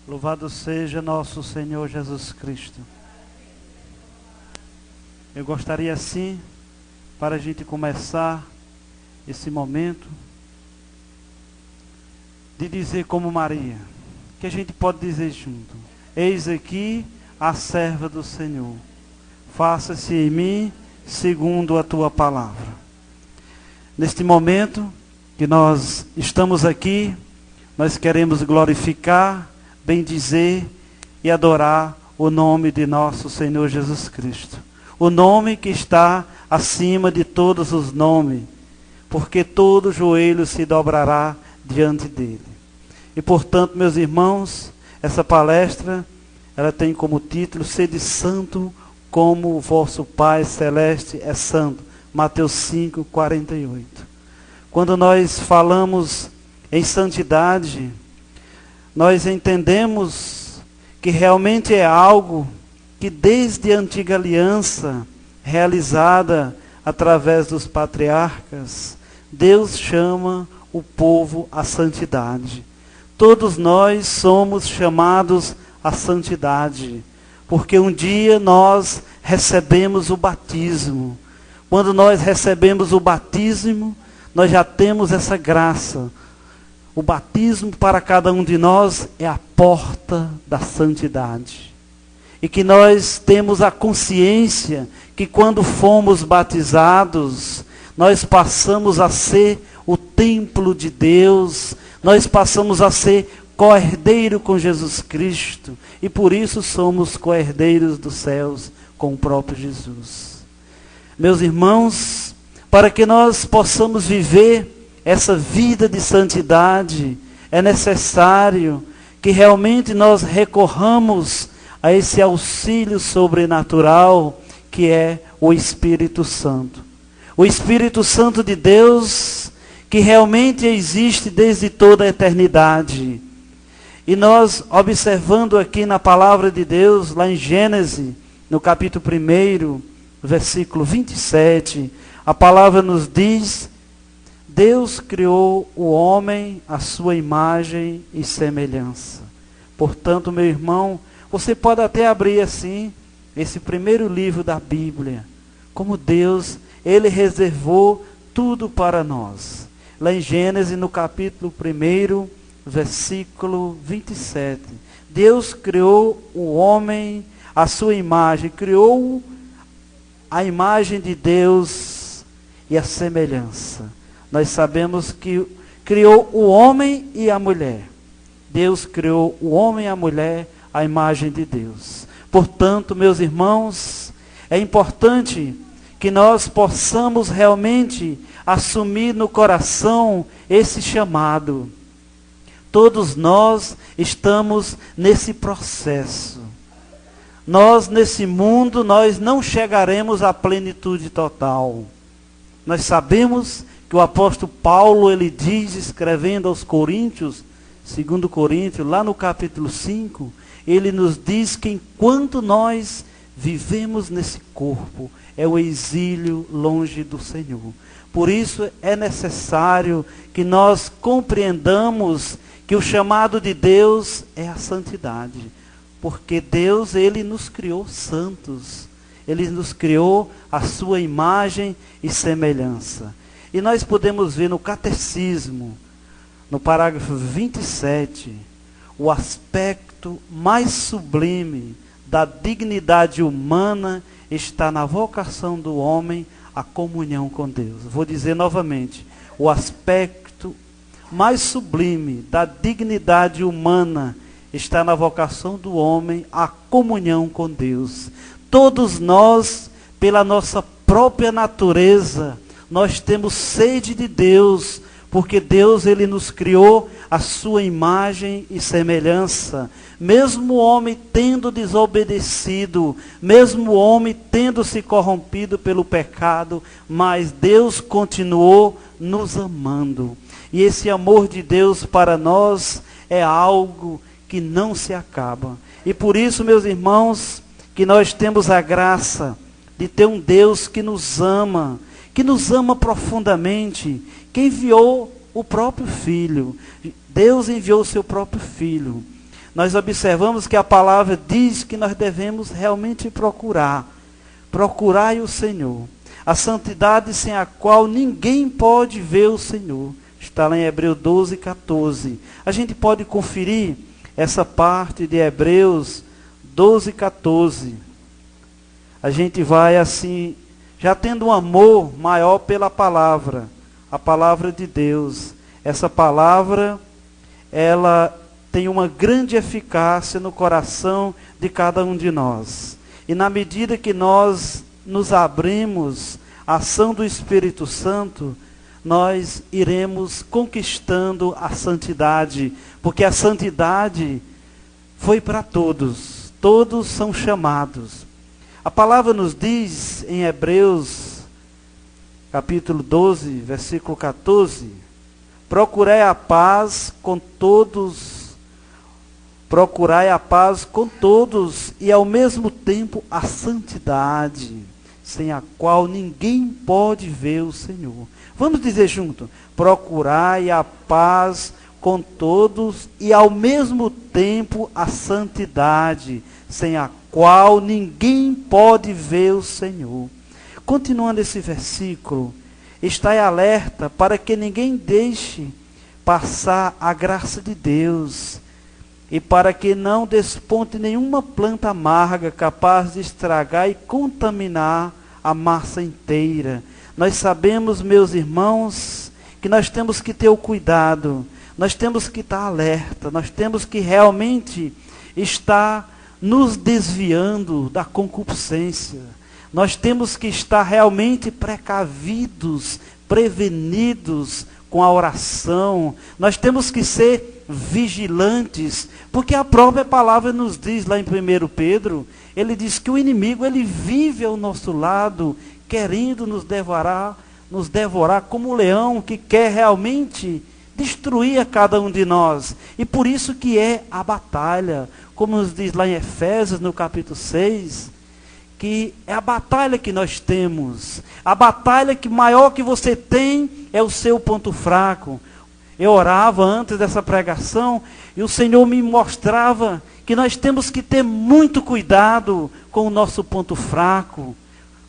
Louvado seja nosso Senhor Jesus Cristo. Eu gostaria assim, para a gente começar esse momento, de dizer como Maria, que a gente pode dizer junto: eis aqui a serva do Senhor, faça-se em mim segundo a tua palavra. Neste momento que nós estamos aqui, nós queremos glorificar, bendizer e adorar o nome de nosso Senhor Jesus Cristo. O nome que está acima de todos os nomes, porque todo joelho se dobrará diante dele. E portanto, meus irmãos, essa palestra, ela tem como título: Sede santo como o vosso Pai Celeste é santo. Mateus 5:48. Quando nós falamos em santidade, nós entendemos que realmente é algo que desde a antiga aliança, realizada através dos patriarcas, Deus chama o povo à santidade. Todos nós somos chamados à santidade, porque um dia nós recebemos o batismo. Quando nós recebemos o batismo, nós já temos essa graça. O batismo para cada um de nós é a porta da santidade. E que nós temos a consciência que quando fomos batizados, nós passamos a ser o templo de Deus, nós passamos a ser co-herdeiro com Jesus Cristo, e por isso somos co-herdeiros dos céus com o próprio Jesus. Meus irmãos, para que nós possamos viver essa vida de santidade, é necessário que realmente nós recorramos a esse auxílio sobrenatural que é o Espírito Santo. O Espírito Santo de Deus, que realmente existe desde toda a eternidade. E nós, observando aqui na palavra de Deus, lá em Gênesis, no capítulo 1, versículo 27, a palavra nos diz: Deus criou o homem à sua imagem e semelhança. Portanto, meu irmão, você pode até abrir assim, esse primeiro livro da Bíblia, como Deus, Ele reservou tudo para nós. Lá em Gênesis, no capítulo 1, versículo 27. Deus criou o homem à sua imagem, criou a imagem de Deus e a semelhança. Nós sabemos que criou o homem e a mulher. Deus criou o homem e a mulher à imagem de Deus. Portanto, meus irmãos, é importante que nós possamos realmente assumir no coração esse chamado. Todos nós estamos nesse processo. Nós, nesse mundo, nós não chegaremos à plenitude total. Nós sabemos que o apóstolo Paulo, ele diz, escrevendo aos Coríntios, 2 Coríntios, lá no capítulo 5, ele nos diz que enquanto nós vivemos nesse corpo, é o exílio longe do Senhor. Por isso é necessário que nós compreendamos que o chamado de Deus é a santidade. Porque Deus, Ele nos criou santos. Ele nos criou a sua imagem e semelhança. E nós podemos ver no Catecismo, no parágrafo 27, o aspecto mais sublime da dignidade humana está na vocação do homem à comunhão com Deus. Vou dizer novamente, o aspecto mais sublime da dignidade humana está na vocação do homem à comunhão com Deus. Todos nós, pela nossa própria natureza, nós temos sede de Deus, porque Deus, Ele nos criou a sua imagem e semelhança. Mesmo o homem tendo desobedecido, mesmo o homem tendo se corrompido pelo pecado, mas Deus continuou nos amando. E esse amor de Deus para nós é algo que não se acaba. E por isso, meus irmãos, que nós temos a graça de ter um Deus que nos ama profundamente, que enviou o próprio Filho. Deus enviou o seu próprio Filho. nós observamos que a palavra diz que nós devemos realmente procurar. Procurai o Senhor. A santidade sem a qual ninguém pode ver o Senhor. Está lá em Hebreus 12, 14. A gente pode conferir essa parte de Hebreus 12, 14. A gente vai assim, já tendo um amor maior pela palavra. A palavra de Deus. Essa palavra, ela tem uma grande eficácia no coração de cada um de nós. E na medida que nós nos abrimos à ação do Espírito Santo, nós iremos conquistando a santidade, porque a santidade foi para todos, todos são chamados. A palavra nos diz em Hebreus, capítulo 12, versículo 14, procurai a paz com todos e ao mesmo tempo a santidade, sem a qual ninguém pode ver o Senhor. Vamos dizer junto, procurai a paz com todos e ao mesmo tempo a santidade, sem a qual ninguém pode ver o Senhor. Continuando esse versículo, estai alerta para que ninguém deixe passar a graça de Deus, e para que não desponte nenhuma planta amarga capaz de estragar e contaminar a massa inteira. Nós sabemos, meus irmãos, que nós temos que ter o cuidado, nós temos que estar alerta, nós temos que realmente estar nos desviando da concupiscência. Nós temos que estar realmente precavidos, prevenidos com a oração. Nós temos que ser vigilantes, porque a própria palavra nos diz lá em 1 Pedro, ele diz que o inimigo, ele vive ao nosso lado, querendo nos devorar como um leão que quer realmente destruir a cada um de nós. E por isso que é a batalha, como nos diz lá em Efésios, no capítulo 6, que é a batalha que nós temos. A batalha que maior que você tem é o seu ponto fraco. Eu orava antes dessa pregação e o Senhor me mostrava que nós temos que ter muito cuidado com o nosso ponto fraco,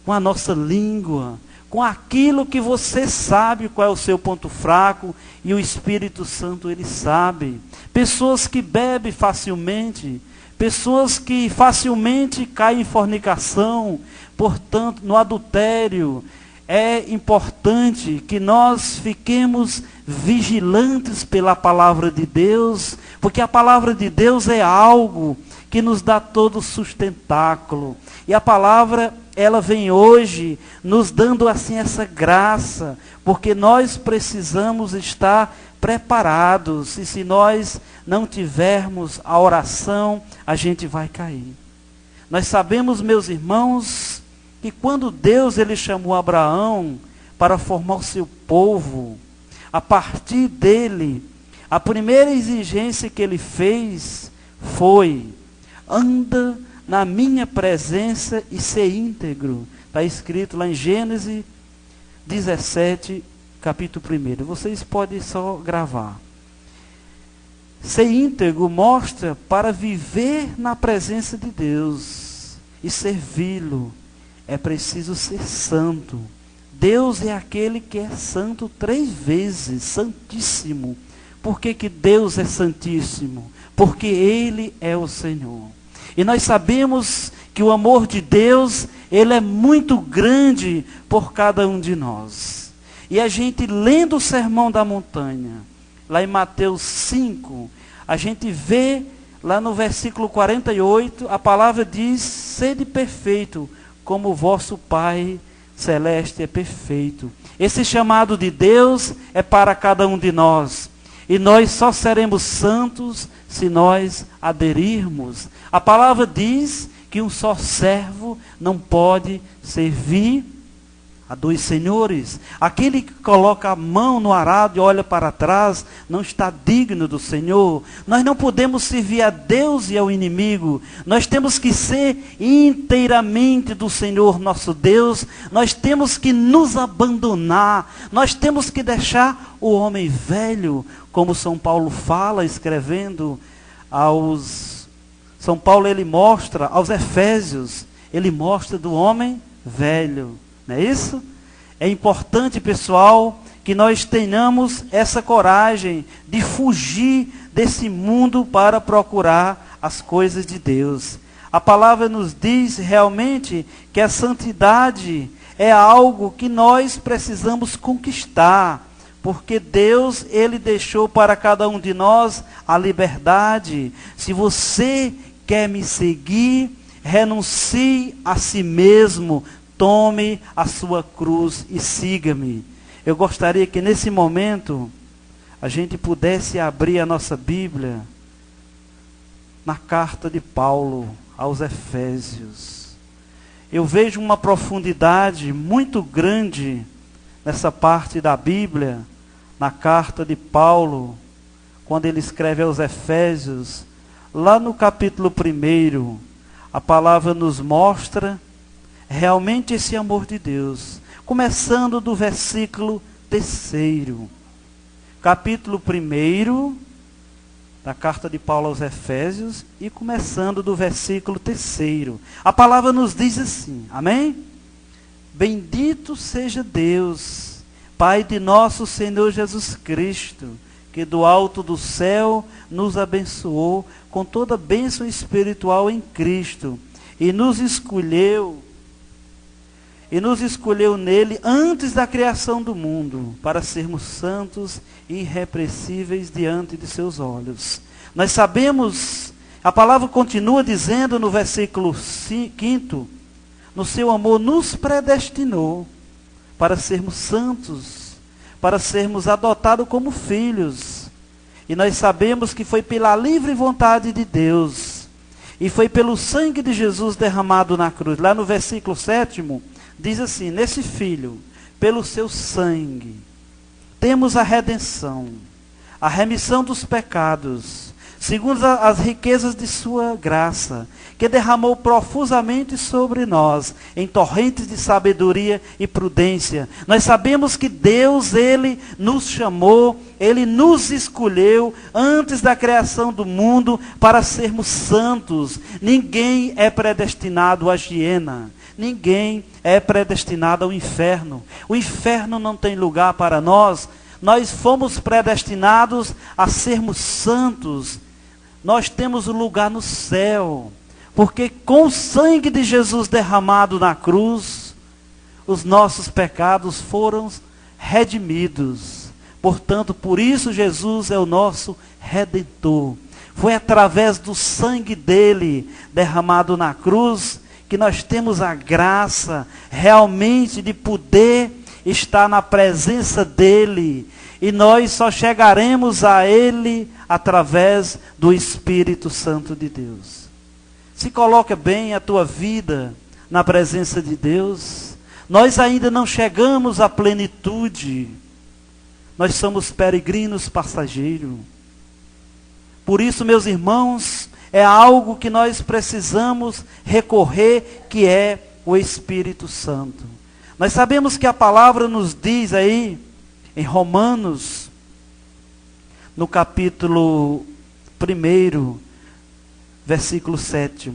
com a nossa língua, com aquilo que você sabe qual é o seu ponto fraco, e o Espírito Santo, ele sabe. Pessoas que bebem facilmente, pessoas que facilmente caem em fornicação, portanto, no adultério. É importante que nós fiquemos vigilantes pela palavra de Deus, porque a palavra de Deus é algo que nos dá todo o sustentáculo. E a palavra, ela vem hoje nos dando assim essa graça, porque nós precisamos estar preparados, e se nós não tivermos a oração, a gente vai cair. Nós sabemos, meus irmãos, que quando Deus ele chamou Abraão para formar o seu povo, a partir dele, a primeira exigência que ele fez foi: anda na minha presença e ser íntegro. Está escrito lá em Gênesis 17, capítulo 1. Vocês podem só gravar. Ser íntegro mostra para viver na presença de Deus e servi-lo. É preciso ser santo. Deus é aquele que é santo 3 vezes, santíssimo. Por que que Deus é santíssimo? Porque Ele é o Senhor. E nós sabemos que o amor de Deus, ele é muito grande por cada um de nós. E a gente lendo o Sermão da Montanha, lá em Mateus 5, a gente vê lá no versículo 48, a palavra diz: sede perfeito, como o vosso Pai Celeste é perfeito. Esse chamado de Deus é para cada um de nós. E nós só seremos santos se nós aderirmos. A palavra diz que um só servo não pode servir a 2 senhores. Aquele que coloca a mão no arado e olha para trás não está digno do Senhor. Nós não podemos servir a Deus e ao inimigo. Nós temos que ser inteiramente do Senhor nosso Deus. Nós temos que nos abandonar. Nós temos que deixar o homem velho, como São Paulo fala, escrevendo São Paulo ele mostra aos Efésios, ele mostra do homem velho, não é isso? É importante, pessoal, que nós tenhamos essa coragem de fugir desse mundo para procurar as coisas de Deus. A palavra nos diz realmente que a santidade é algo que nós precisamos conquistar, porque Deus, ele deixou para cada um de nós a liberdade. Se você quer me seguir, renuncie a si mesmo, tome a sua cruz e siga-me. Eu gostaria que nesse momento a gente pudesse abrir a nossa Bíblia na carta de Paulo aos Efésios. Eu vejo uma profundidade muito grande nessa parte da Bíblia, na carta de Paulo, quando ele escreve aos Efésios, lá no capítulo 1, a palavra nos mostra realmente esse amor de Deus, começando do versículo 3, capítulo 1 da carta de Paulo aos Efésios, e começando do versículo 3. A palavra nos diz assim, amém? Bendito seja Deus, Pai de nosso Senhor Jesus Cristo, que do alto do céu nos abençoou com toda bênção espiritual em Cristo, e nos escolheu nele antes da criação do mundo, para sermos santos e irrepreensíveis diante de seus olhos. Nós sabemos, a palavra continua dizendo no versículo 5, no seu amor nos predestinou para sermos santos, para sermos adotados como filhos. E nós sabemos que foi pela livre vontade de Deus, e foi pelo sangue de Jesus derramado na cruz. Lá no versículo 7, diz assim, nesse Filho, pelo seu sangue, temos a redenção, a remissão dos pecados, segundo as riquezas de sua graça, que derramou profusamente sobre nós, em torrentes de sabedoria e prudência. Nós sabemos que Deus, ele nos chamou, ele nos escolheu antes da criação do mundo para sermos santos. Ninguém é predestinado à hiena. Ninguém é predestinado ao inferno. O inferno não tem lugar para nós. Nós fomos predestinados a sermos santos. Nós temos um lugar no céu. Porque com o sangue de Jesus derramado na cruz, os nossos pecados foram redimidos. Portanto, por isso Jesus é o nosso Redentor. Foi através do sangue dele derramado na cruz que nós temos a graça realmente de poder estar na presença dele. E nós só chegaremos a ele através do Espírito Santo de Deus. Se coloca bem a tua vida na presença de Deus. Nós ainda não chegamos à plenitude. Nós somos peregrinos passageiros. Por isso, meus irmãos, é algo que nós precisamos recorrer, que é o Espírito Santo. Nós sabemos que a palavra nos diz aí, em Romanos, no capítulo 1, versículo 7.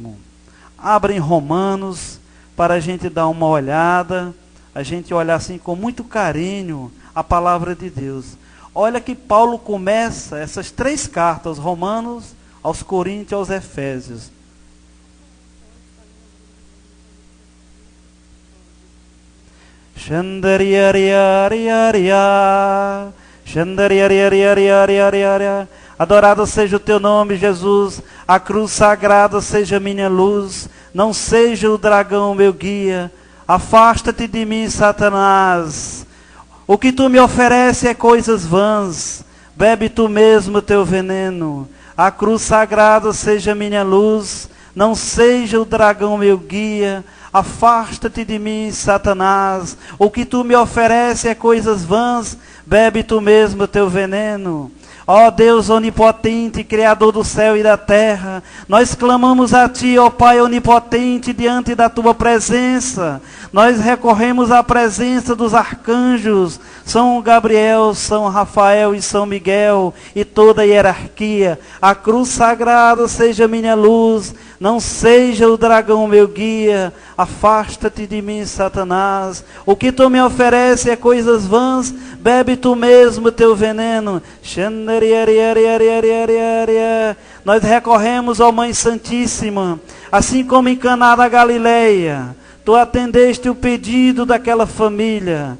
Abra em Romanos, para a gente dar uma olhada, a gente olhar assim com muito carinho a palavra de Deus. Olha que Paulo começa essas 3 cartas, aos Romanos, aos Coríntios e aos Efésios. Adorado seja o teu nome, Jesus. A cruz sagrada seja minha luz. Não seja o dragão meu guia. Afasta-te de mim, Satanás. O que tu me oferece é coisas vãs. Bebe tu mesmo teu veneno. A cruz sagrada seja minha luz. Não seja o dragão meu guia. Afasta-te de mim, Satanás. O que tu me oferece é coisas vãs. Bebe tu mesmo teu veneno. Ó Deus onipotente, Criador do céu e da terra, nós clamamos a Ti, ó Pai onipotente, diante da Tua presença. Nós recorremos à presença dos arcanjos, São Gabriel, São Rafael e São Miguel e toda a hierarquia. A cruz sagrada seja minha luz, não seja o dragão meu guia. Afasta-te de mim, Satanás. O que tu me oferece é coisas vãs, bebe tu mesmo teu veneno. Nós recorremos ao Mãe Santíssima, assim como em Caná da Galileia. Tu atendeste o pedido daquela família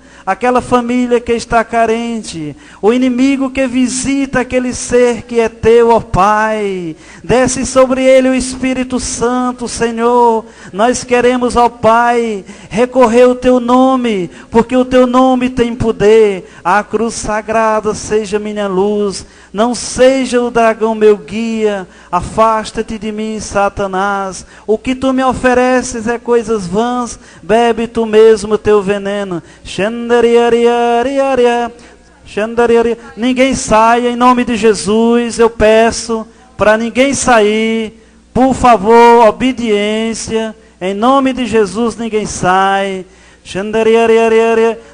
que está carente, o inimigo que visita aquele ser que é teu, ó Pai. Desce sobre ele o Espírito Santo, Senhor. Nós queremos, ó Pai, recorrer ao teu nome, porque o teu nome tem poder. A cruz sagrada seja minha luz, não seja o dragão meu guia. Afasta-te de mim, Satanás. O que tu me ofereces é coisas vãs, bebe tu mesmo teu veneno. Ninguém saia, em nome de Jesus, eu peço para ninguém sair, por favor, obediência, em nome de Jesus, ninguém sai.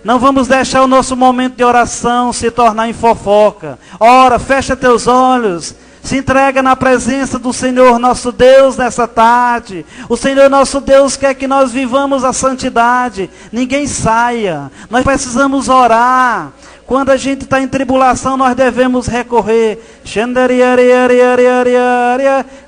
Não vamos deixar o nosso momento de oração se tornar em fofoca. Ora, fecha teus olhos, se entrega na presença do Senhor nosso Deus nessa tarde. O Senhor nosso Deus quer que nós vivamos a santidade. Ninguém saia, nós precisamos orar. Quando a gente está em tribulação, nós devemos recorrer.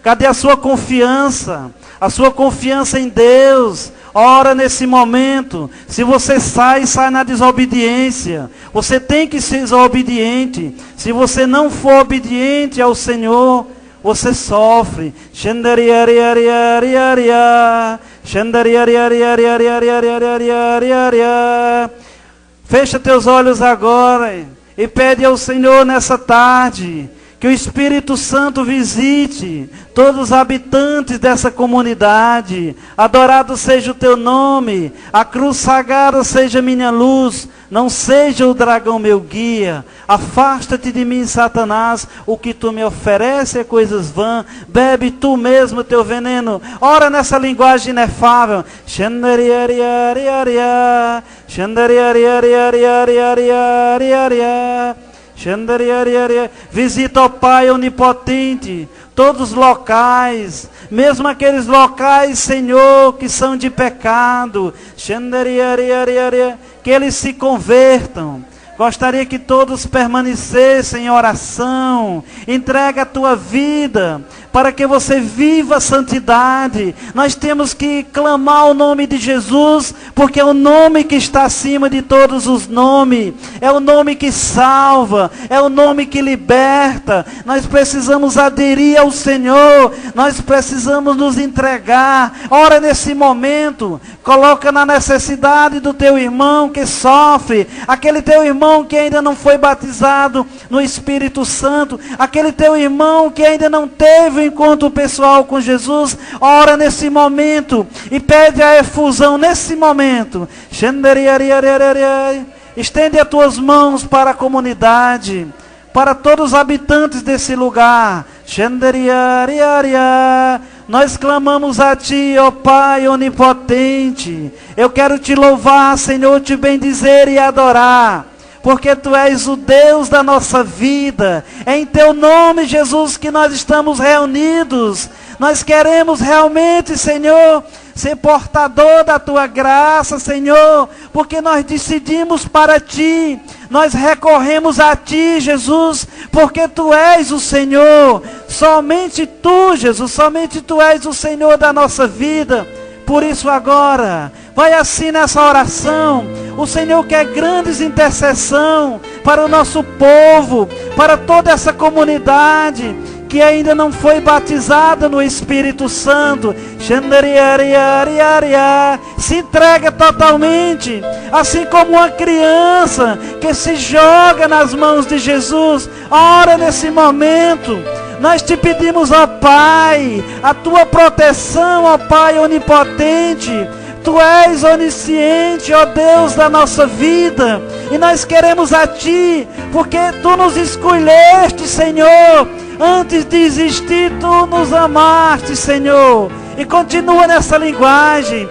Cadê a sua confiança? A sua confiança em Deus. Ora nesse momento. Se você sai na desobediência. Você tem que ser obediente. Se você não for obediente ao Senhor, você sofre. Fecha teus olhos agora e pede ao Senhor nessa tarde que o Espírito Santo visite todos os habitantes dessa comunidade. Adorado seja o teu nome, a cruz sagrada seja minha luz, não seja o dragão meu guia. Afasta-te de mim, Satanás, o que tu me oferece é coisas vãs, bebe tu mesmo teu veneno. Ora nessa linguagem inefável. Visita, ó Pai onipotente, todos os locais, mesmo aqueles locais, Senhor, que são de pecado, que eles se convertam. Gostaria que todos permanecessem em oração. Entrega a tua vida para que você viva a santidade. Nós temos que clamar o nome de Jesus, porque é o nome que está acima de todos os nomes. É o nome que salva, é o nome que liberta. Nós precisamos aderir ao Senhor, nós precisamos nos entregar. Ora nesse momento, coloca na necessidade do teu irmão que sofre, aquele teu irmão que ainda não foi batizado no Espírito Santo, aquele teu irmão que ainda não teve um encontro pessoal com Jesus. Ora nesse momento e pede a efusão nesse momento. Estende as tuas mãos para a comunidade, para todos os habitantes desse lugar. Nós clamamos a Ti, ó Pai onipotente. Eu quero Te louvar, Senhor, Te bendizer e adorar, porque Tu és o Deus da nossa vida. É em Teu nome, Jesus, que nós estamos reunidos. Nós queremos realmente, Senhor, ser portador da Tua graça, Senhor, porque nós decidimos para Ti. Nós recorremos a Ti, Jesus, porque Tu és o Senhor. Somente Tu, Jesus, somente Tu és o Senhor da nossa vida. Por isso agora, vai assim nessa oração. O Senhor quer grandes intercessão para o nosso povo, para toda essa comunidade que ainda não foi batizada no Espírito Santo. Se entrega totalmente, assim como uma criança que se joga nas mãos de Jesus. Ora nesse momento. Nós Te pedimos, ó Pai, a Tua proteção, ó Pai onipotente. Tu és onisciente, ó Deus da nossa vida, e nós queremos a Ti, porque Tu nos escolheste, Senhor. Antes de existir, Tu nos amaste, Senhor. E continua nessa linguagem.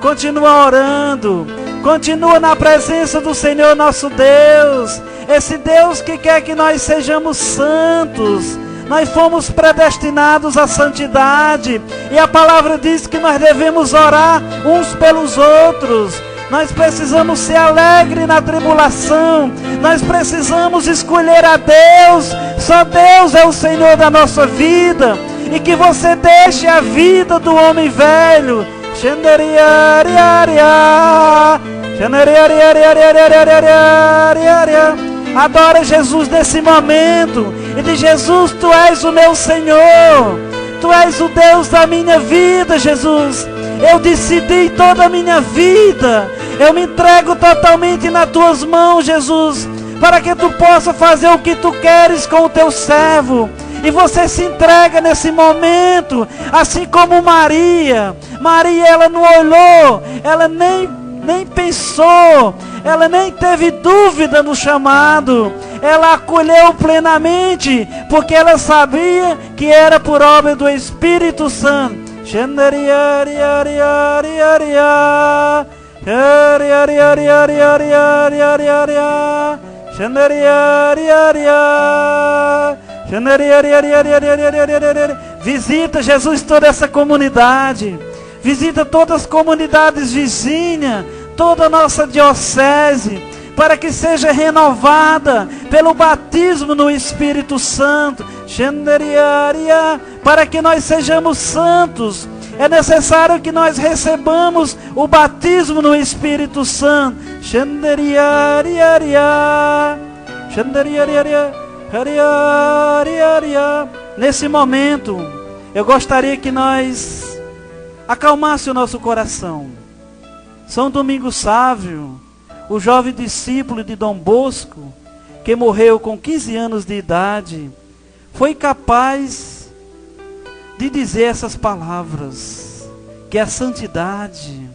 Continua orando. Continua na presença do Senhor nosso Deus. Esse Deus que quer que nós sejamos santos. Nós fomos predestinados à santidade. E a palavra diz que nós devemos orar uns pelos outros. Nós precisamos ser alegres na tribulação. Nós precisamos escolher a Deus. Só Deus é o Senhor da nossa vida. E que você deixe a vida do homem velho. Adora Jesus nesse momento. E diz: Jesus, Tu és o meu Senhor. Tu és o Deus da minha vida, Jesus. Eu decidi toda a minha vida. Eu me entrego totalmente nas Tuas mãos, Jesus, para que Tu possa fazer o que Tu queres com o Teu servo. E você se entrega nesse momento, assim como Maria. Maria, ela não olhou, ela nem pensou, ela nem teve dúvida no chamado. Ela acolheu plenamente, porque ela sabia que era por obra do Espírito Santo. Visita, Jesus, toda essa comunidade. Visita todas as comunidades vizinhas, toda a nossa diocese, para que seja renovada pelo batismo no Espírito Santo. Para que nós sejamos santos, é necessário que nós recebamos o batismo no Espírito Santo. Nesse momento, eu gostaria que nós acalmássemos o nosso coração. São Domingos Sávio, o jovem discípulo de Dom Bosco, que morreu com 15 anos de idade, foi capaz de dizer essas palavras, que a santidade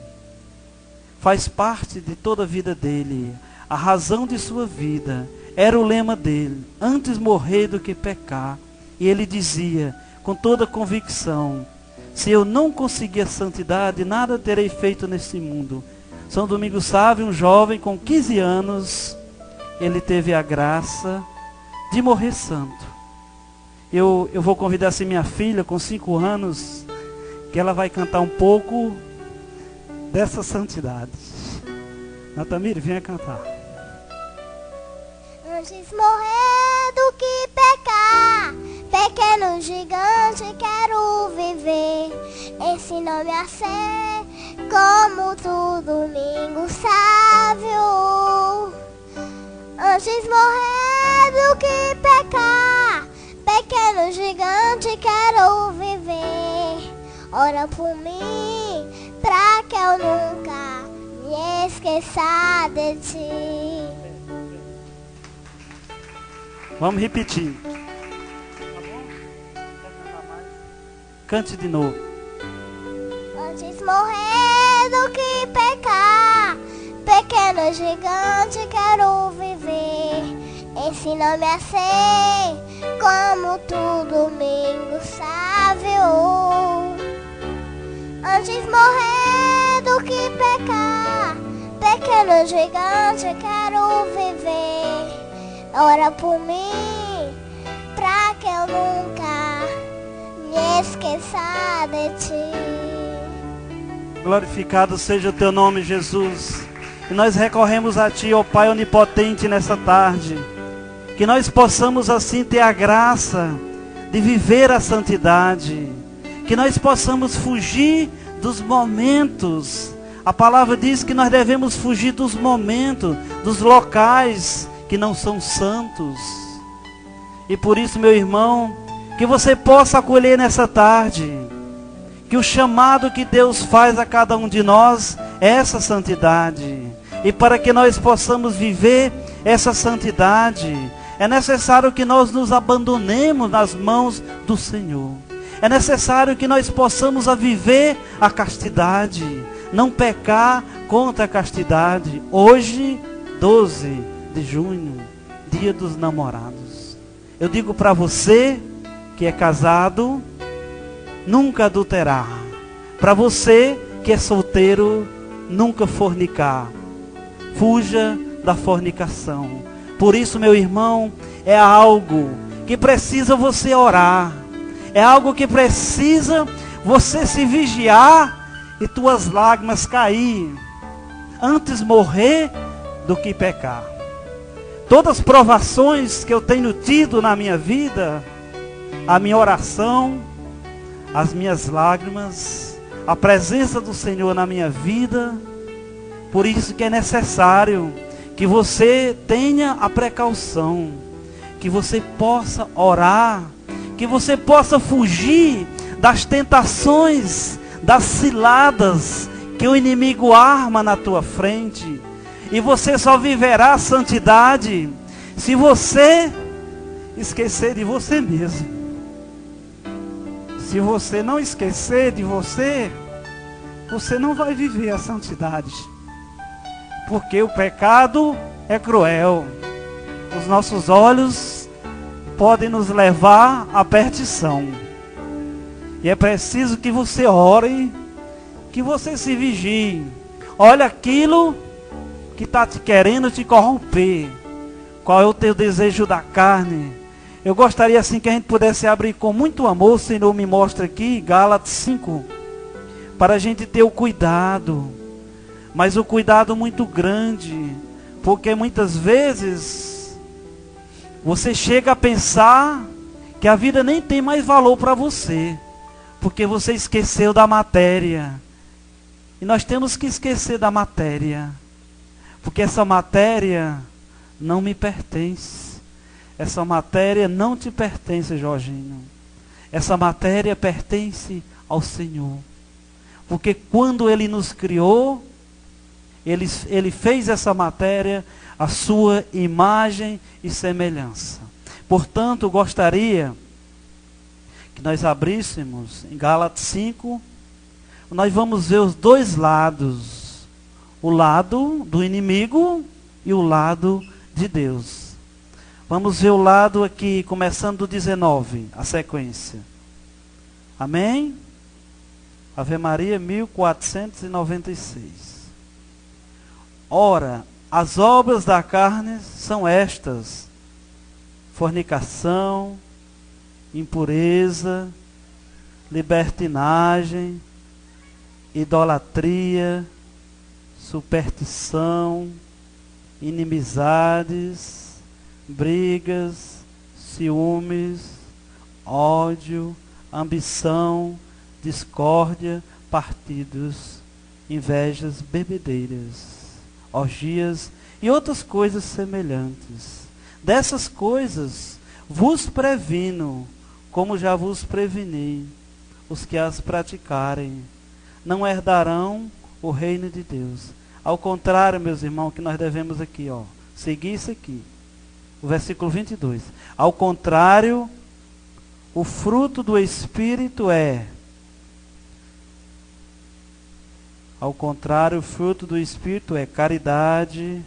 faz parte de toda a vida dele, a razão de sua vida. Era o lema dele: antes morrer do que pecar. E ele dizia com toda convicção: se eu não conseguir a santidade, nada terei feito nesse mundo. São Domingos Sávio, um jovem com 15 anos, ele teve a graça de morrer santo. Eu vou convidar assim minha filha, com 5 anos, que ela vai cantar um pouco dessa santidade. Natamir, venha cantar. Antes morrer do que pecar, pequeno gigante quero viver. Ensina-me a ser como tu, Domingos Sávio. Antes morrer do que pecar, pequeno gigante quero viver. Ora por mim, pra que eu nunca me esqueça de ti. Vamos repetir. Tá bom? Quer cantar mais? Cante de novo. Antes morrer do que pecar, pequeno gigante quero viver. Ensina-me a ser como tu, Domingos Sávio. Antes morrer do que pecar, pequeno gigante quero viver. Ora por mim, pra que eu nunca me esqueça de ti. Glorificado seja o teu nome, Jesus. E nós recorremos a ti, ó Pai onipotente, nessa tarde. Que nós possamos assim ter a graça de viver a santidade. Que nós possamos fugir dos momentos. A palavra diz que nós devemos fugir dos momentos, dos locais que não são santos. E por isso, meu irmão, que você possa acolher nessa tarde, que o chamado que Deus faz a cada um de nós é essa santidade. E para que nós possamos viver essa santidade, é necessário que nós nos abandonemos nas mãos do Senhor. É necessário que nós possamos viver a castidade, não pecar contra a castidade. Hoje, 12 de junho, dia dos namorados. Eu digo para você que é casado, nunca adulterar. Para você que é solteiro, nunca fornicar. Fuja da fornicação. Por isso, meu irmão, é algo que precisa você orar. É algo que precisa você se vigiar e tuas lágrimas cair. Antes morrer do que pecar. Todas as provações que eu tenho tido na minha vida, a minha oração, as minhas lágrimas, a presença do Senhor na minha vida, por isso que é necessário que você tenha a precaução, que você possa orar, que você possa fugir das tentações, das ciladas que o inimigo arma na tua frente. E você só viverá a santidade se você esquecer de você mesmo. Se você não esquecer de você, você não vai viver a santidade. Porque o pecado é cruel. Os nossos olhos podem nos levar à perdição. E é preciso que você ore, que você se vigie. Olha aquilo que está te querendo te corromper. Qual é o teu desejo da carne? Eu gostaria assim que a gente pudesse abrir com muito amor. O Senhor me mostra aqui, Gálatas 5, para a gente ter o cuidado, mas o cuidado muito grande, porque muitas vezes você chega a pensar que a vida nem tem mais valor para você, porque você esqueceu da matéria. E nós temos que esquecer da matéria, porque essa matéria não me pertence. Essa matéria não te pertence, Jorginho. Essa matéria pertence ao Senhor. Porque quando Ele nos criou, Ele fez essa matéria a sua imagem e semelhança. Portanto, gostaria que nós abríssemos em Gálatas 5. Nós vamos ver os dois lados. O lado do inimigo e o lado de Deus. Vamos ver o lado aqui, começando do 19, a sequência. Amém? Ave Maria 1496. Ora, as obras da carne são estas: fornicação, impureza, libertinagem, idolatria, superstição, inimizades, brigas, ciúmes, ódio, ambição, discórdia, partidos, invejas, bebedeiras, orgias e outras coisas semelhantes. Dessas coisas vos previno, como já vos preveni. Os que as praticarem não herdarão o reino de Deus. Ao contrário, meus irmãos, que nós devemos aqui, seguir isso aqui. O versículo 22. Ao contrário, o fruto do Espírito é... Ao contrário, o fruto do Espírito é caridade,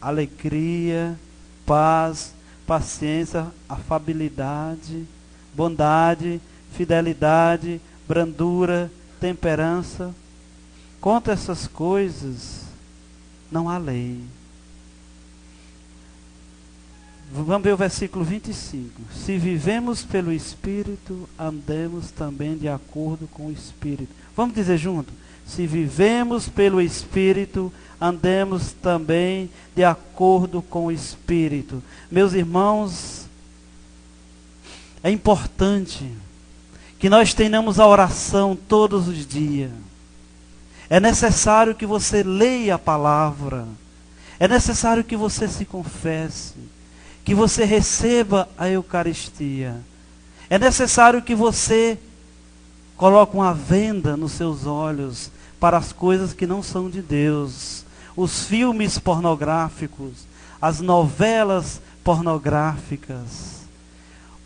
alegria, paz, paciência, afabilidade, bondade, fidelidade, brandura, temperança. Contra essas coisas não há lei. Vamos ver o versículo 25. Se vivemos pelo Espírito, andemos também de acordo com o Espírito. Vamos dizer junto? Se vivemos pelo Espírito, andemos também de acordo com o Espírito. Meus irmãos, é importante que nós tenhamos a oração todos os dias. É necessário que você leia a palavra. É necessário que você se confesse. Que você receba a Eucaristia. É necessário que você coloque uma venda nos seus olhos para as coisas que não são de Deus. Os filmes pornográficos, as novelas pornográficas,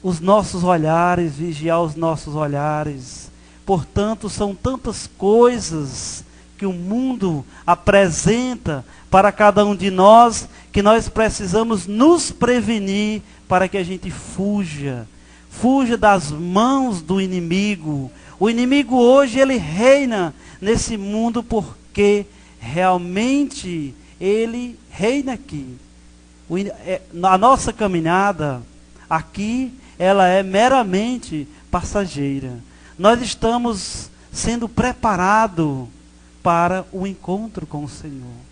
os nossos olhares, vigiar os nossos olhares. Portanto, são tantas coisas que o mundo apresenta para cada um de nós, que nós precisamos nos prevenir para que a gente fuja fuja das mãos do inimigo. O inimigo hoje, ele reina nesse mundo porque realmente ele reina aqui. A nossa caminhada aqui, ela é meramente passageira. Nós estamos sendo preparados para o encontro com o Senhor.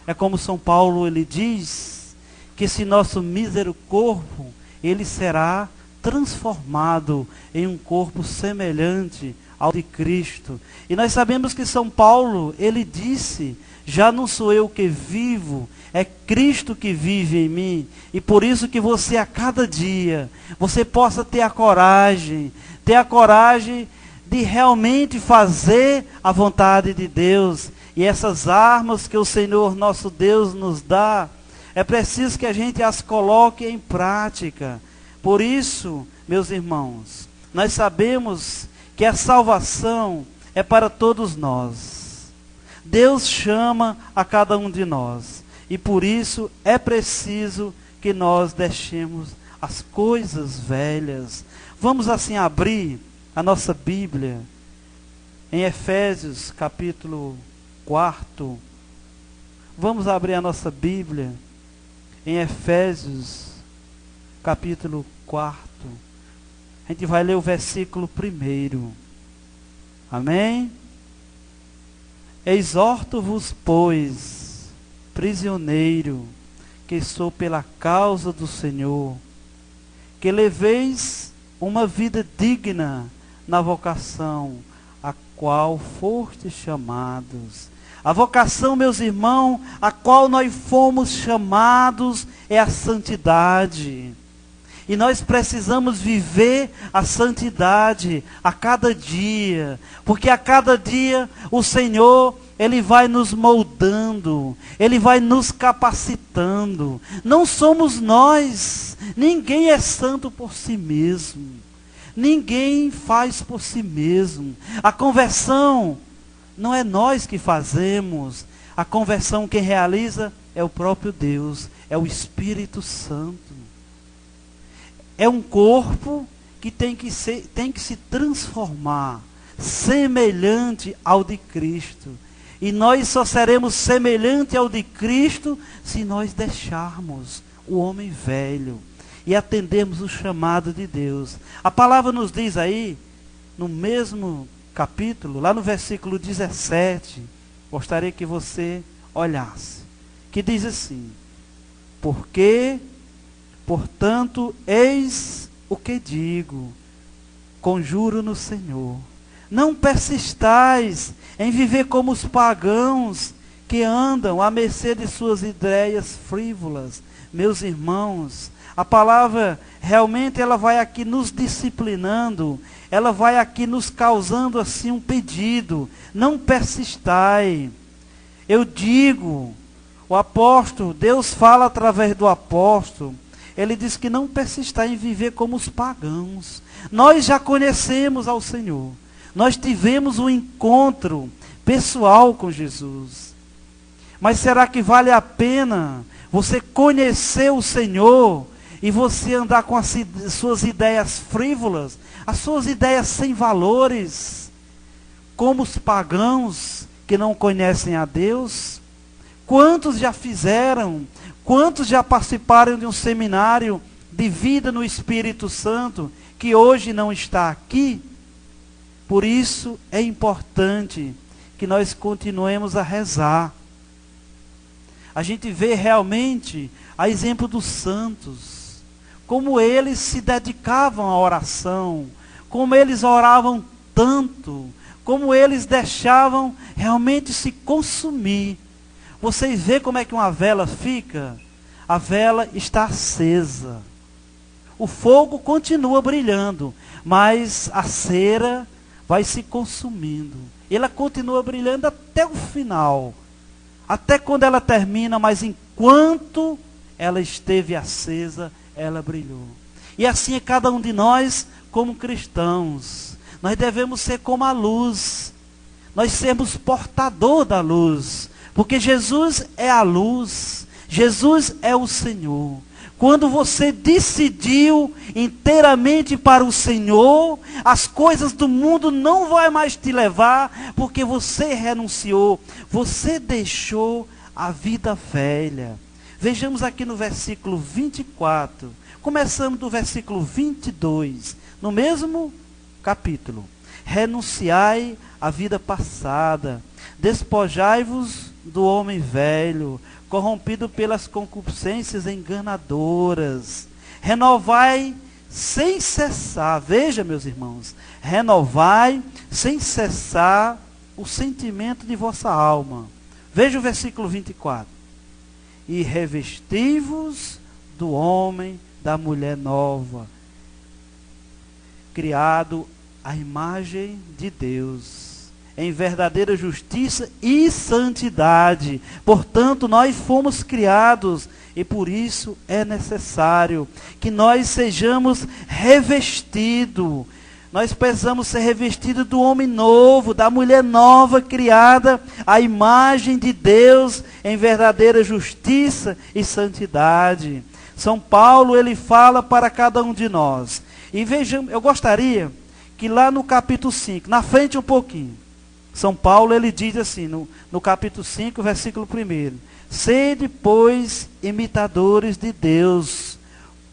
É como São Paulo, ele diz que esse nosso mísero corpo, ele será transformado em um corpo semelhante ao de Cristo. E nós sabemos que São Paulo, ele disse: já não sou eu que vivo, é Cristo que vive em mim. E por isso que você, a cada dia, você possa ter a coragem de realmente fazer a vontade de Deus. E essas armas que o Senhor nosso Deus nos dá, é preciso que a gente as coloque em prática. Por isso, meus irmãos, nós sabemos que a salvação é para todos nós. Deus chama a cada um de nós. E por isso é preciso que nós deixemos as coisas velhas. Vamos assim abrir a nossa Bíblia em Efésios capítulo 4. Vamos abrir a nossa Bíblia em Efésios capítulo 4. A gente vai ler o versículo 1. Amém? Exorto-vos, pois, prisioneiro, que sou pela causa do Senhor, que leveis uma vida digna na vocação a qual fostes chamados. A vocação, meus irmãos, a qual nós fomos chamados é a santidade. E nós precisamos viver a santidade a cada dia, porque a cada dia o Senhor, Ele vai nos moldando, Ele vai nos capacitando. Não somos nós, ninguém é santo por si mesmo, ninguém faz por si mesmo. A conversão não é nós que fazemos, a conversão quem realiza é o próprio Deus, é o Espírito Santo. É um corpo que tem que se transformar, semelhante ao de Cristo. E nós só seremos semelhante ao de Cristo se nós deixarmos o homem velho e atendermos o chamado de Deus. A palavra nos diz aí, no mesmo capítulo, lá no versículo 17, gostaria que você olhasse, que diz assim: porque, portanto, eis o que digo, conjuro no Senhor, não persistais em viver como os pagãos que andam à mercê de suas ideias frívolas. Meus irmãos, a palavra realmente ela vai aqui nos disciplinando, ela vai aqui nos causando assim um pedido: não persistai. Eu digo, o apóstolo, Deus fala através do apóstolo, ele diz que não persistai em viver como os pagãos. Nós já conhecemos ao Senhor, nós tivemos um encontro pessoal com Jesus, mas será que vale a pena você conhecer o Senhor e você andar com as suas ideias frívolas, as suas ideias sem valores, como os pagãos que não conhecem a Deus? Quantos já fizeram, quantos já participaram de um seminário de vida no Espírito Santo, que hoje não está aqui? Por isso é importante que nós continuemos a rezar. A gente vê realmente a exemplo dos santos, como eles se dedicavam à oração, como eles oravam tanto, como eles deixavam realmente se consumir. Vocês veem como é que uma vela fica? A vela está acesa. O fogo continua brilhando, mas a cera vai se consumindo. Ela continua brilhando até o final, até quando ela termina, mas enquanto ela esteve acesa, ela brilhou. E assim é cada um de nós como cristãos. Nós devemos ser como a luz. Nós sermos portador da luz. Porque Jesus é a luz. Jesus é o Senhor. Quando você decidiu inteiramente para o Senhor, as coisas do mundo não vão mais te levar, porque você renunciou, você deixou a vida velha. Vejamos aqui no versículo 24, começando do versículo 22, no mesmo capítulo. Renunciai à vida passada, despojai-vos do homem velho, corrompido pelas concupiscências enganadoras. Renovai sem cessar, veja, meus irmãos, renovai sem cessar o sentimento de vossa alma. Veja o versículo 24. E revesti-vos do homem, da mulher nova, criado à imagem de Deus, em verdadeira justiça e santidade. Portanto, nós fomos criados e por isso é necessário que nós sejamos revestidos. Nós precisamos ser revestidos do homem novo, da mulher nova, criada à imagem de Deus, em verdadeira justiça e santidade. São Paulo, ele fala para cada um de nós. E vejam, eu gostaria que lá no capítulo 5, na frente um pouquinho, São Paulo, ele diz assim, no capítulo 5, versículo 1. Sede, pois, imitadores de Deus,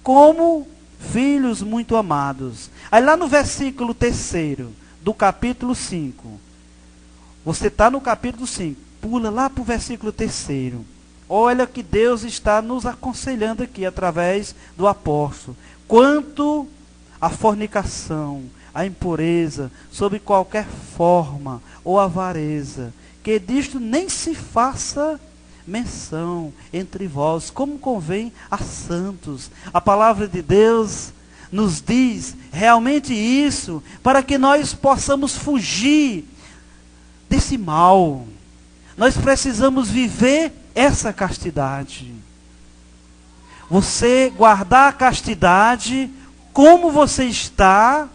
como filhos muito amados. Aí lá no versículo 3 do capítulo 5, você está no capítulo 5, pula lá para o versículo 3. Olha que Deus está nos aconselhando aqui, através do apóstolo. Quanto à fornicação, a impureza, sob qualquer forma, ou avareza, que disto nem se faça menção entre vós, como convém a santos. A palavra de Deus nos diz realmente isso, para que nós possamos fugir desse mal. Nós precisamos viver essa castidade. Você guardar a castidade, como você está,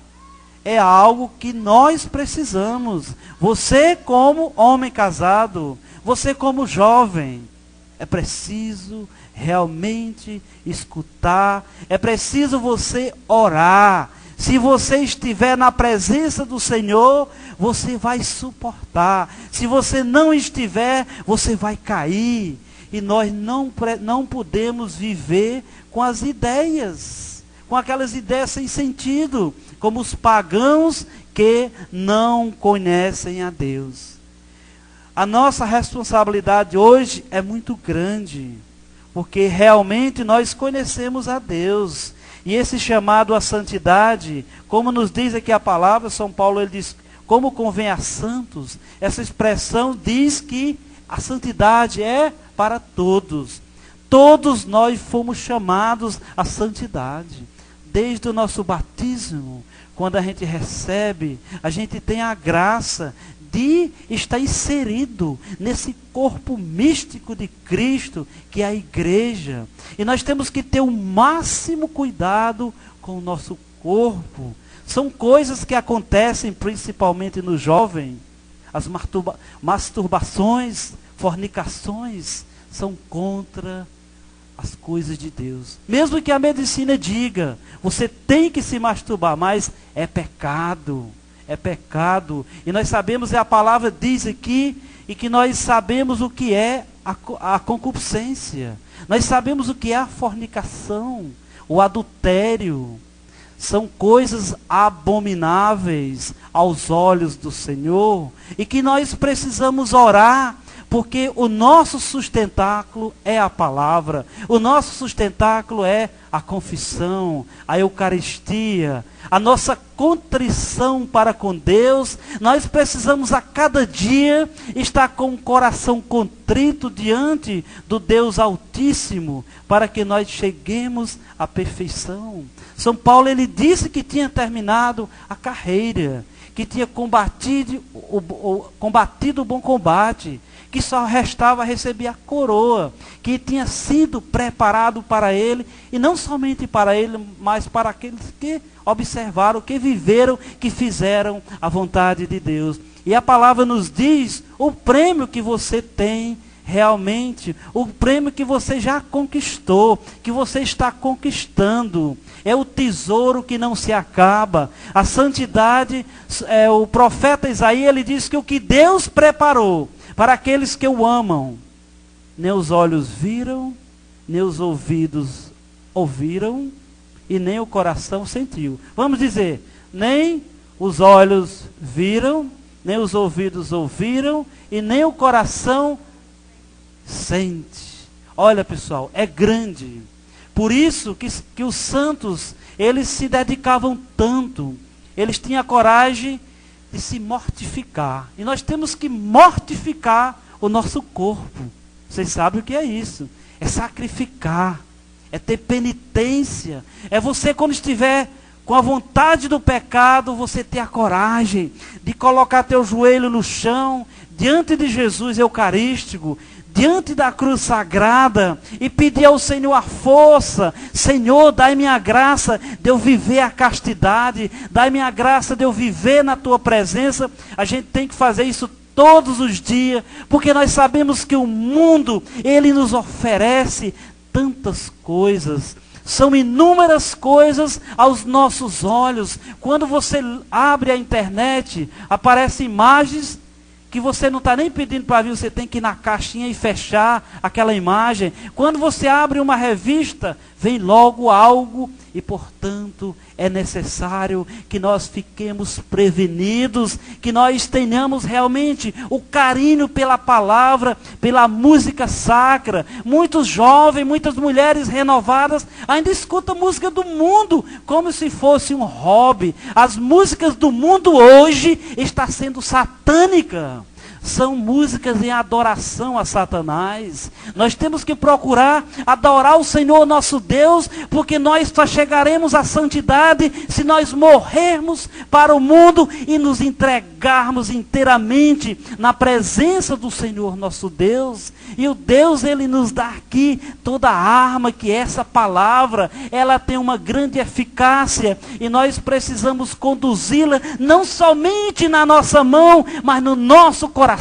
é algo que nós precisamos. Você como homem casado, você como jovem, é preciso realmente escutar, é preciso você orar. Se você estiver na presença do Senhor, você vai suportar. Se você não estiver, você vai cair. E nós não podemos viver com as ideias, com aquelas ideias sem sentido, como os pagãos que não conhecem a Deus. A nossa responsabilidade hoje é muito grande, porque realmente nós conhecemos a Deus. E esse chamado à santidade, como nos diz aqui a palavra, São Paulo ele diz, como convém a santos, essa expressão diz que a santidade é para todos. Todos nós fomos chamados à santidade. Desde o nosso batismo, quando a gente recebe, a gente tem a graça de estar inserido nesse corpo místico de Cristo, que é a igreja. E nós temos que ter o máximo cuidado com o nosso corpo. São coisas que acontecem principalmente no jovem. As masturbações, fornicações, são contra as coisas de Deus. Mesmo que a medicina diga, você tem que se masturbar, mas é pecado. É pecado. E nós sabemos, e a palavra diz aqui, e que nós sabemos o que é a concupiscência. Nós sabemos o que é a fornicação, o adultério. São coisas abomináveis aos olhos do Senhor, e que nós precisamos orar, porque o nosso sustentáculo é a palavra, o nosso sustentáculo é a confissão, a Eucaristia, a nossa contrição para com Deus. Nós precisamos a cada dia estar com o coração contrito diante do Deus Altíssimo, para que nós cheguemos à perfeição. São Paulo, ele disse que tinha terminado a carreira, que tinha combatido o bom combate, que só restava receber a coroa, que tinha sido preparado para ele, e não somente para ele, mas para aqueles que observaram, que viveram, que fizeram a vontade de Deus. E a palavra nos diz o prêmio que você tem realmente o prêmio que você já conquistou, que você está conquistando. É o tesouro que não se acaba. A santidade, o profeta Isaías, ele diz que o que Deus preparou para aqueles que o amam, nem os olhos viram, nem os ouvidos ouviram, e nem o coração sentiu. Vamos dizer, nem os olhos viram, nem os ouvidos ouviram, e nem o coração sente. Olha, pessoal, é grande. Por isso que os santos, eles se dedicavam tanto. Eles tinham a coragem de se mortificar. E nós temos que mortificar o nosso corpo. Vocês sabem o que é isso? É sacrificar. É ter penitência. É você, quando estiver com a vontade do pecado, você ter a coragem de colocar teu joelho no chão, diante de Jesus Eucarístico, diante da cruz sagrada, e pedir ao Senhor a força. Senhor, dai-me a graça de eu viver a castidade, dai-me a graça de eu viver na tua presença. A gente tem que fazer isso todos os dias, porque nós sabemos que o mundo, ele nos oferece tantas coisas. São inúmeras coisas aos nossos olhos. Quando você abre a internet, aparecem imagens que você não está nem pedindo para ver, você tem que ir na caixinha e fechar aquela imagem. Quando você abre uma revista, vem logo algo, e portanto é necessário que nós fiquemos prevenidos, que nós tenhamos realmente o carinho pela palavra, pela música sacra. Muitos jovens, muitas mulheres renovadas ainda escutam música do mundo como se fosse um hobby. As músicas do mundo hoje estão sendo satânicas. São músicas em adoração a Satanás. Nós temos que procurar adorar o Senhor nosso Deus, porque nós só chegaremos à santidade se nós morrermos para o mundo e nos entregarmos inteiramente na presença do Senhor nosso Deus. E o Deus, ele nos dá aqui toda a arma, que essa palavra, ela tem uma grande eficácia, e nós precisamos conduzi-la não somente na nossa mão, mas no nosso coração,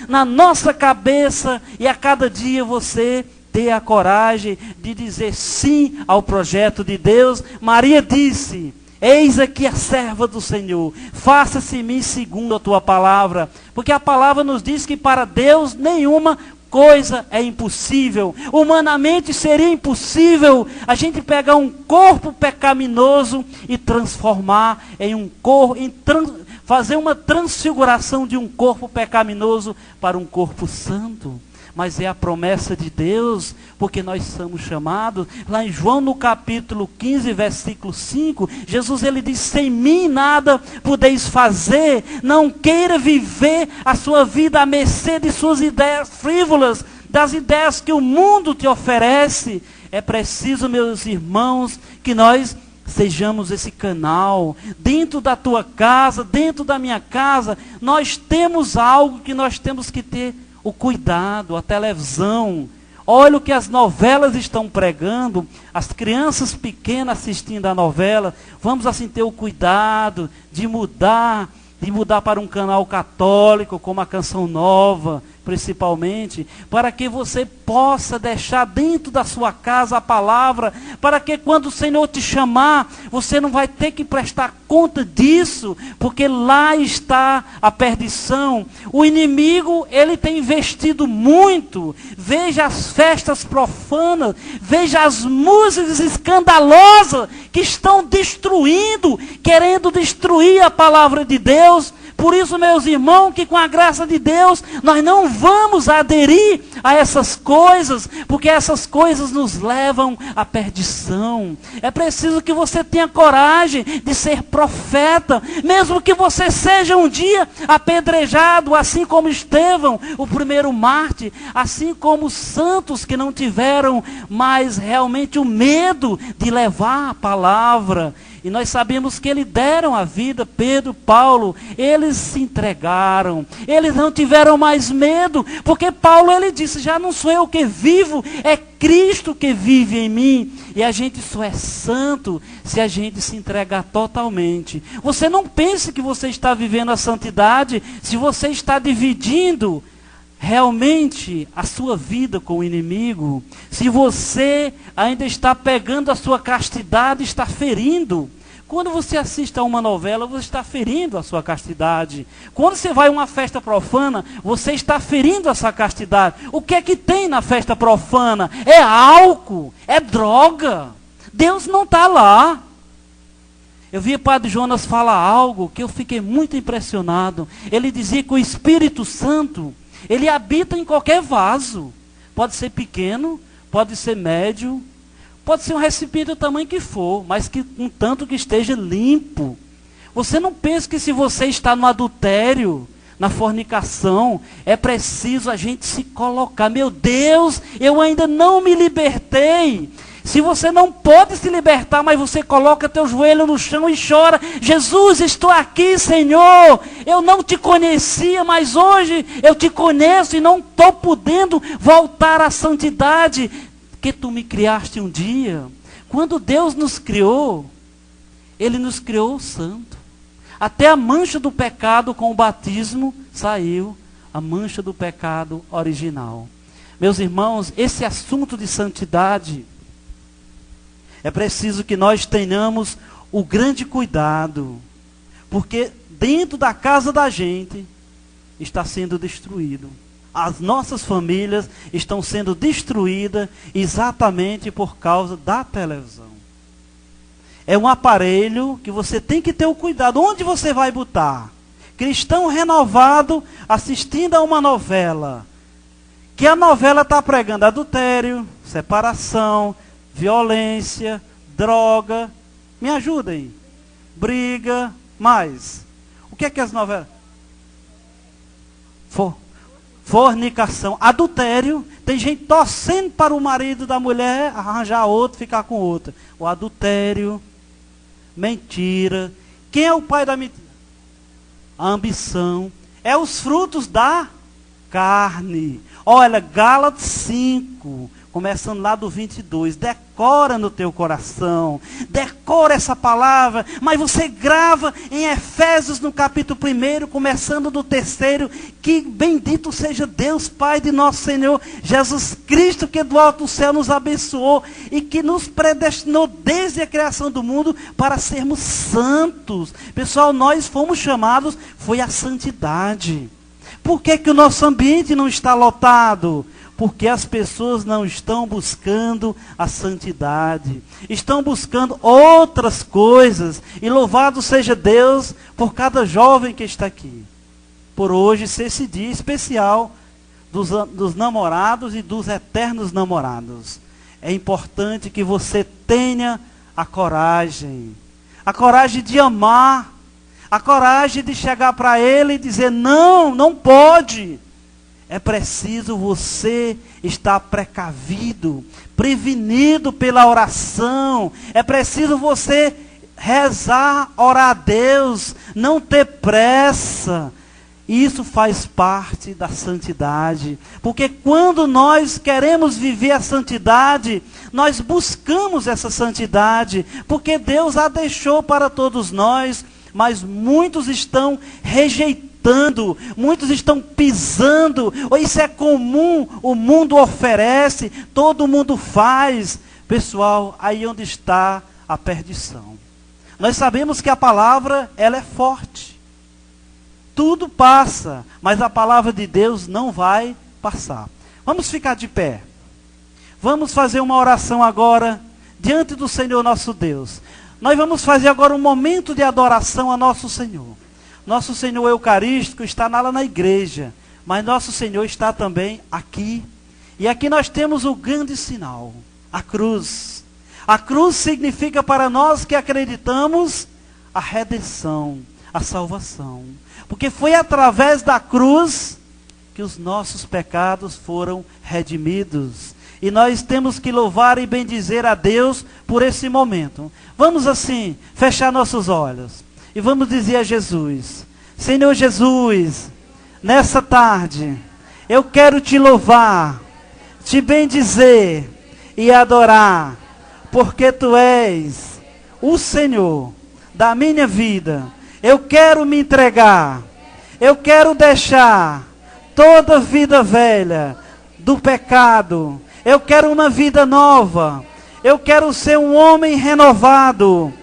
na nossa cabeça, e a cada dia você ter a coragem de dizer sim ao projeto de Deus. Maria disse: eis aqui a serva do Senhor, faça-se em mim segundo a tua palavra, porque a palavra nos diz que para Deus nenhuma coisa é impossível. Humanamente seria impossível a gente pegar um corpo pecaminoso e transformar em um corpo, fazer uma transfiguração de um corpo pecaminoso para um corpo santo. Mas é a promessa de Deus, porque nós somos chamados. Lá em João, no capítulo 15, versículo 5, Jesus, ele diz: sem mim nada podeis fazer. Não queira viver a sua vida à mercê de suas ideias frívolas, das ideias que o mundo te oferece. É preciso, meus irmãos, que nós sejamos esse canal. Dentro da tua casa, dentro da minha casa, nós temos algo que nós temos que ter o cuidado. A televisão, olha o que as novelas estão pregando, as crianças pequenas assistindo a novela. Vamos assim ter o cuidado de mudar para um canal católico, como a Canção Nova, principalmente, para que você possa deixar dentro da sua casa a palavra, para que quando o Senhor te chamar, você não vai ter que prestar conta disso, porque lá está a perdição. O inimigo, ele tem investido muito. Veja as festas profanas, veja as músicas escandalosas que estão destruindo, querendo destruir a palavra de Deus. Por isso, meus irmãos, que com a graça de Deus, nós não vamos aderir a essas coisas, porque essas coisas nos levam à perdição. É preciso que você tenha coragem de ser profeta, mesmo que você seja um dia apedrejado, assim como Estevão, o primeiro mártir, assim como os santos que não tiveram mais realmente o medo de levar a palavra. E nós sabemos que eles deram a vida. Pedro, Paulo, eles se entregaram. Eles não tiveram mais medo. Porque Paulo, ele disse: já não sou eu que vivo, é Cristo que vive em mim. E a gente só é santo se a gente se entregar totalmente. Você não pense que você está vivendo a santidade se você está dividindo realmente a sua vida com o inimigo, se você ainda está pegando a sua castidade, está ferindo. Quando você assiste a uma novela, você está ferindo a sua castidade. Quando você vai a uma festa profana, você está ferindo a sua castidade. O que é que tem na festa profana? É álcool, é droga. Deus não está lá. Eu vi o Padre Jonas falar algo que eu fiquei muito impressionado. Ele dizia que o Espírito Santo, ele habita em qualquer vaso. Pode ser pequeno, pode ser médio, pode ser um recipiente do tamanho que for, mas que um tanto que esteja limpo. Você não pensa que se você está no adultério, na fornicação, é preciso a gente se colocar. Meu Deus, eu ainda não me libertei. Se você não pode se libertar, mas você coloca teu joelho no chão e chora: Jesus, estou aqui, Senhor. Eu não te conhecia, mas hoje eu te conheço e não estou podendo voltar à santidade que tu me criaste um dia. Quando Deus nos criou, Ele nos criou santo. Até a mancha do pecado com o batismo saiu, a mancha do pecado original. Meus irmãos, esse assunto de santidade, é preciso que nós tenhamos o grande cuidado, porque dentro da casa da gente está sendo destruído. As nossas famílias estão sendo destruídas exatamente por causa da televisão. É um aparelho que você tem que ter o cuidado. Onde você vai botar? Cristão renovado assistindo a uma novela, que a novela está pregando adultério, separação, violência, droga, me ajudem, briga, mais. O que é que as novelas? Fornicação, adultério. Tem gente torcendo para o marido da mulher arranjar outro, ficar com outra. O adultério, mentira. Quem é o pai da mentira? A ambição. É os frutos da carne. Olha, Gálatas 5, começando lá do 22, decora no teu coração, decora essa palavra, mas você grava em Efésios no capítulo 1, começando do 3, que bendito seja Deus, Pai de nosso Senhor Jesus Cristo, que do alto do céu nos abençoou e que nos predestinou desde a criação do mundo para sermos santos. Pessoal, nós fomos chamados, foi a santidade. Por que que o nosso ambiente não está lotado? Porque as pessoas não estão buscando a santidade. Estão buscando outras coisas. E louvado seja Deus por cada jovem que está aqui. Por hoje ser esse dia especial dos namorados e dos eternos namorados. É importante que você tenha a coragem de amar. A coragem de chegar para ele e dizer: não, não pode. É preciso você estar precavido, prevenido pela oração. É preciso você rezar, orar a Deus, não ter pressa. Isso faz parte da santidade. Porque quando nós queremos viver a santidade, nós buscamos essa santidade. Porque Deus a deixou para todos nós. Mas muitos estão rejeitando, muitos estão pisando. Isso é comum, o mundo oferece, todo mundo faz. Pessoal, aí onde está a perdição. Nós sabemos que a palavra, ela é forte. Tudo passa, mas a palavra de Deus não vai passar. Vamos ficar de pé. Vamos fazer uma oração agora, diante do Senhor nosso Deus. Nós vamos fazer agora um momento de adoração a nosso Senhor. Nosso Senhor Eucarístico está lá na igreja, mas nosso Senhor está também aqui. E aqui nós temos o grande sinal, a cruz. A cruz significa para nós que acreditamos a redenção, a salvação. Porque foi através da cruz que os nossos pecados foram redimidos. E nós temos que louvar e bendizer a Deus por esse momento. Vamos assim, fechar nossos olhos. E vamos dizer a Jesus: Senhor Jesus, nessa tarde, eu quero te louvar, te bendizer e adorar. Porque tu és o Senhor da minha vida. Eu quero me entregar. Eu quero deixar toda vida velha do pecado. Eu quero uma vida nova. Eu quero ser um homem renovado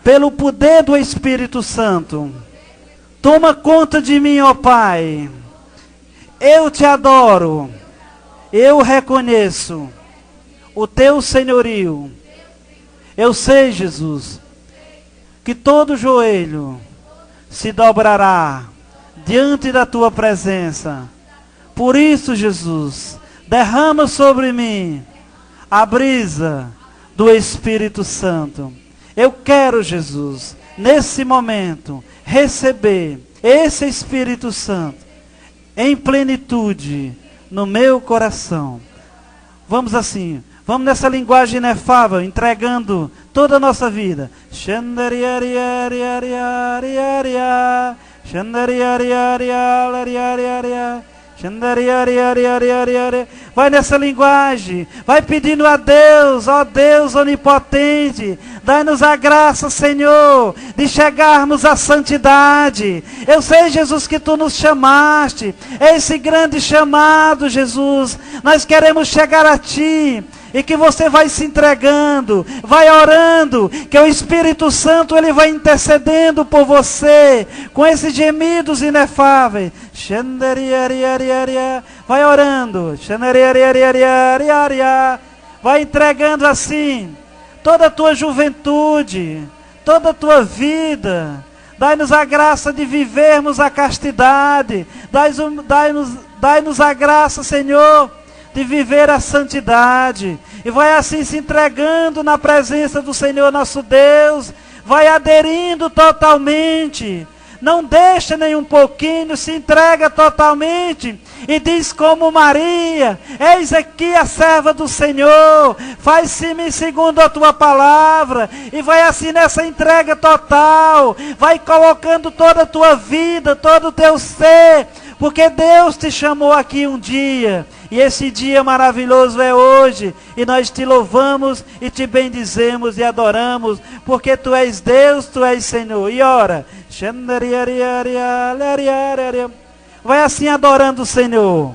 pelo poder do Espírito Santo. Toma conta de mim, ó Pai. Eu te adoro. Eu reconheço o teu senhorio. Eu sei, Jesus, que todo joelho se dobrará diante da tua presença. Por isso, Jesus, derrama sobre mim a brisa do Espírito Santo. Eu quero, Jesus, nesse momento, receber esse Espírito Santo em plenitude no meu coração. Vamos assim, vamos nessa linguagem inefável, entregando toda a nossa vida. Vai nessa linguagem, vai pedindo a Deus, ó Deus onipotente, dai-nos a graça, Senhor, de chegarmos à santidade. Eu sei, Jesus, que tu nos chamaste, esse grande chamado, Jesus, nós queremos chegar a ti. E que você vai se entregando, vai orando, que o Espírito Santo ele vai intercedendo por você, com esses gemidos inefáveis. Vai orando, vai entregando assim, toda a tua juventude, toda a tua vida. Dai-nos a graça de vivermos a castidade, dai-nos a graça, Senhor, de viver a santidade, e vai assim se entregando na presença do Senhor nosso Deus, vai aderindo totalmente, não deixa nem um pouquinho, se entrega totalmente, e diz como Maria, eis aqui a serva do Senhor, faz-se-me segundo a tua palavra, e vai assim nessa entrega total, vai colocando toda a tua vida, todo o teu ser, porque Deus te chamou aqui um dia, e esse dia maravilhoso é hoje, e nós te louvamos, e te bendizemos, e adoramos, porque tu és Deus, tu és Senhor. E ora, vai assim adorando o Senhor.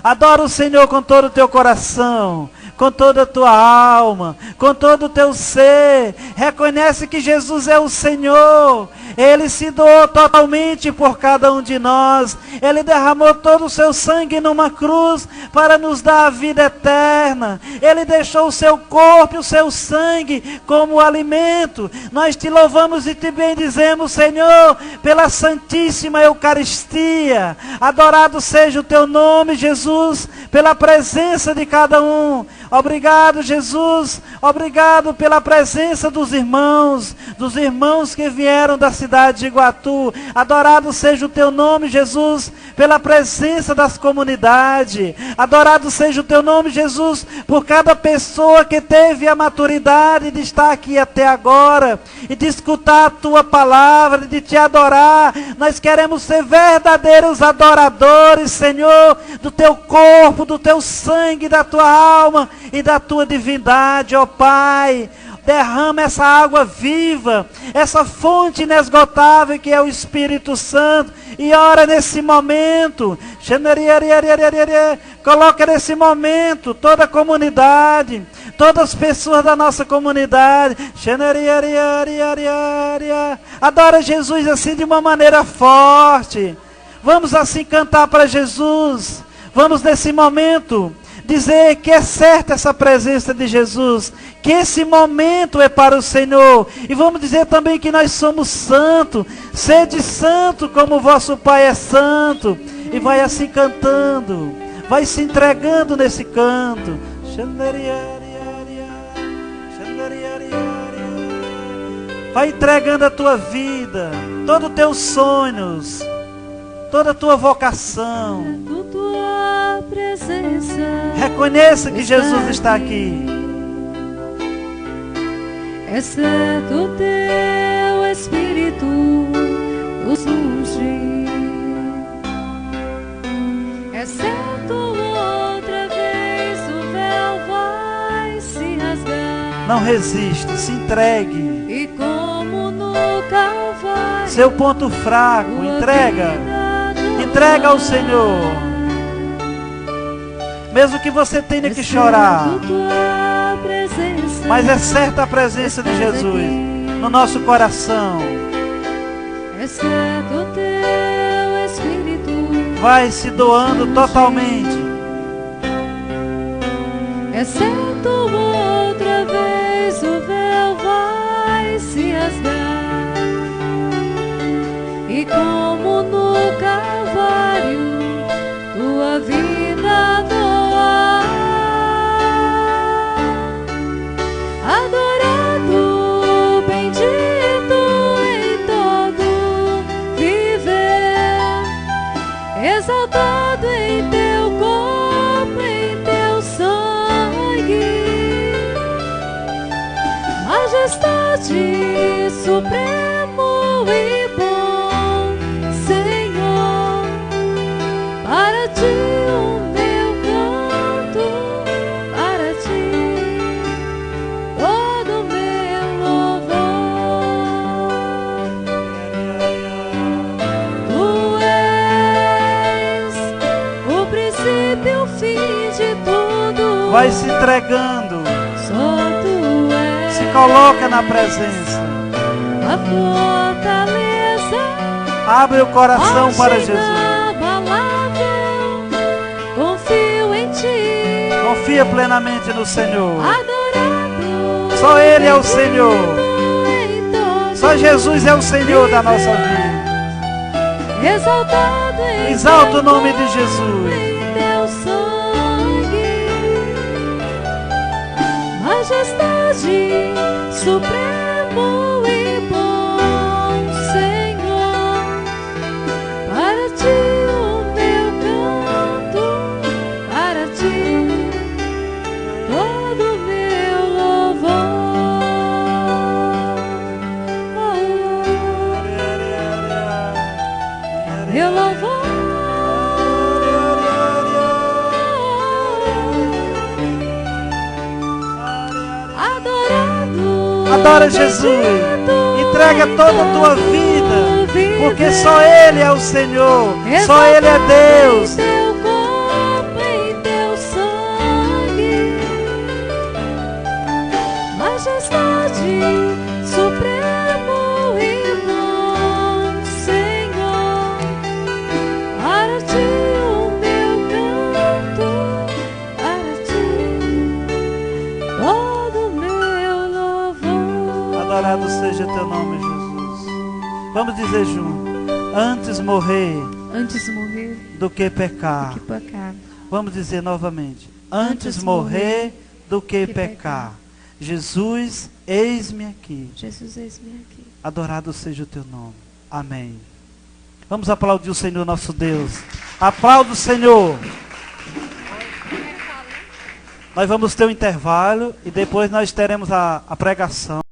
Adora o Senhor com todo o teu coração, com toda a tua alma, com todo o teu ser. Reconhece que Jesus é o Senhor. Ele se doou totalmente por cada um de nós. Ele derramou todo o seu sangue numa cruz para nos dar a vida eterna. Ele deixou o seu corpo e o seu sangue como alimento. Nós te louvamos e te bendizemos, Senhor, pela Santíssima Eucaristia. Adorado seja o teu nome, Jesus, pela presença de cada um. Obrigado, Jesus. Obrigado pela presença dos irmãos que vieram da cidade de Iguatu. Adorado seja o teu nome, Jesus, pela presença das comunidades. Adorado seja o teu nome, Jesus, por cada pessoa que teve a maturidade de estar aqui até agora e de escutar a tua palavra, de te adorar. Nós queremos ser verdadeiros adoradores, Senhor, do teu corpo, do teu sangue, da tua alma e da tua divindade, ó Pai. Derrama essa água viva, essa fonte inesgotável que é o Espírito Santo, e ora nesse momento, coloca nesse momento toda a comunidade, todas as pessoas da nossa comunidade, adora Jesus assim de uma maneira forte. Vamos assim cantar para Jesus, vamos nesse momento dizer que é certa essa presença de Jesus, que esse momento é para o Senhor, e vamos dizer também que nós somos santos, sede santo como o vosso Pai é santo, e vai assim cantando, vai se entregando nesse canto, vai entregando a tua vida, todos os teus sonhos, toda a tua vocação. Reconheça que Jesus está aqui. Exceto o teu Espírito nos unge, exceto outra vez o véu vai se rasgar. Não resista, se entregue. E como no Calvário, seu ponto fraco, entrega. Entrega ao Senhor. Mesmo que você tenha que chorar, mas é certa a presença de Jesus no nosso coração. Vai se doando totalmente. Exceto outra vez o véu vai se rasgar, e como no Calvário tua vida doar, adorado, bendito em todo viver, exaltado em teu corpo, em teu sangue, majestade supremo e bom Senhor, para ti o meu canto, para ti todo o meu louvor. Tu és o princípio e o fim de tudo. Vai se entregando. Só tu és. Se coloca na presença. A fortaleza. Abre o coração para Jesus. Confio em ti. Confia plenamente no Senhor. Adorado. Só Ele é o Senhor. Só Jesus é o Senhor da nossa vida. Exaltado em Exalta o nome de Jesus. em teu sangue, majestade supremo e bom Senhor, para ti o meu canto, para ti todo o meu louvor. Meu louvor. Adora Jesus. Entrega toda a tua vida, porque só Ele é o Senhor. Só Ele é Deus. Em teu corpo, em teu sangue, majestade supremo e bom Senhor, para ti o meu canto, para ti todo o meu louvor. Adorado seja teu nome, Jesus. Vamos dizer junto. Antes morrer Antes morrer do que pecar. que pecar. Vamos dizer novamente. Antes morrer do que pecar. Jesus, eis-me aqui. Jesus, eis-me aqui. Adorado seja o teu nome. Amém. Vamos aplaudir o Senhor nosso Deus. Aplauda o Senhor. Nós vamos ter um intervalo e depois nós teremos a pregação.